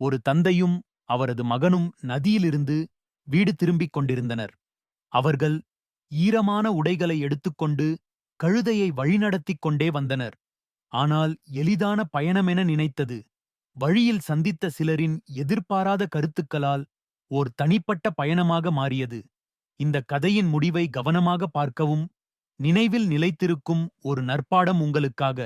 ஒரு தந்தையும் அவரது மகனும் நதியிலிருந்து வீடு திரும்பிக் கொண்டிருந்தனர். அவர்கள் ஈரமான உடைகளை எடுத்துக்கொண்டு கழுதையை வழிநடத்திக் கொண்டே வந்தனர். ஆனால் எளிதான பயணமென நினைத்தது வழியில் சந்தித்த சிலரின் எதிர்பாராத கருத்துக்களால் ஓர் தனிப்பட்ட பயணமாக மாறியது. இந்த கதையின் முடிவை கவனமாக பார்க்கவும். நினைவில் நிலைத்திருக்கும் ஒரு நற்பாடம் உங்களுக்காக.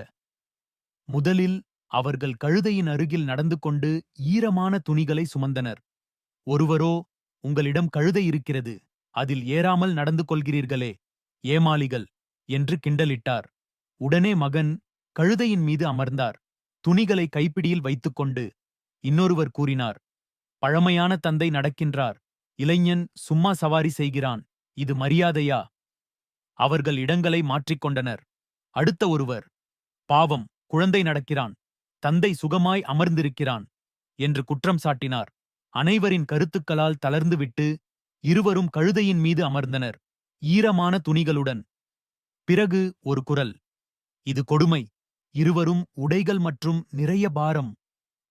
முதலில் அவர்கள் கழுதையின் அருகில் நடந்து கொண்டு ஈரமான துணிகளை சுமந்தனர். ஒருவரோ, உங்களிடம் கழுதை இருக்கிறது, அதில் ஏறாமல் நடந்து கொள்கிறீர்களே, ஏமாளிகள் என்று கிண்டலிட்டார். உடனே மகன் கழுதையின் மீது அமர்ந்தார், துணிகளை கைப்பிடியில் வைத்துக்கொண்டு. இன்னொருவர் கூறினார், பழமையான தந்தை நடக்கின்றார், இளைஞன் சும்மா சவாரி செய்கிறான், இது மரியாதையா? அவர்கள் இடங்களை மாற்றிக்கொண்டனர். அடுத்த ஒருவர், பாவம், குழந்தை நடக்கிறான், தந்தை சுகமாய் அமர்ந்திருக்கிறான் என்று குற்றம் சாட்டினார். அனைவரின் கருத்துக்களால் தளர்ந்துவிட்டு இருவரும் கழுதையின் மீது அமர்ந்தனர், ஈரமான துணிகளுடன். பிறகு ஒரு குரல், இது கொடுமை, இருவரும் உடைகள் மற்றும் நிறைய பாரம்.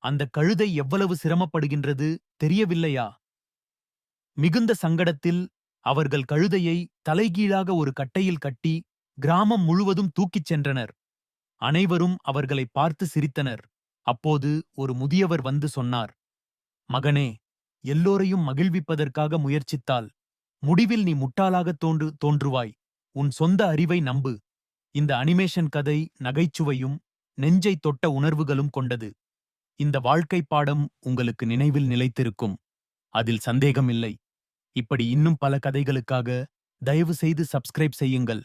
அந்த கழுதை எவ்வளவு சிரமப்படுகின்றது தெரியவில்லையா? மிகுந்த சங்கடத்தில் அவர்கள் கழுதையை தலைகீழாக ஒரு கட்டையில் கட்டி கிராமம் முழுவதும் தூக்கிச் சென்றனர். அனைவரும் அவர்களை பார்த்து சிரித்தனர். அப்போது ஒரு முதியவர் வந்து சொன்னார், மகனே, எல்லோரையும் மகிழ்விப்பதற்காக முயற்சித்தால் முடிவில் நீ முட்டாளாகத் தோன்றுவாய். உன் சொந்த அறிவை நம்பு. இந்த அனிமேஷன் கதை நகைச்சுவையும் நெஞ்சை தொட்ட உணர்வுகளும் கொண்டது. இந்த வாழ்க்கைப் பாடம் உங்களுக்கு நினைவில் நிலைத்திருக்கும், அதில் சந்தேகமில்லை. இப்படி இன்னும் பல கதைகளுக்காக தயவு செய்து சப்ஸ்கிரைப் செய்யுங்கள்.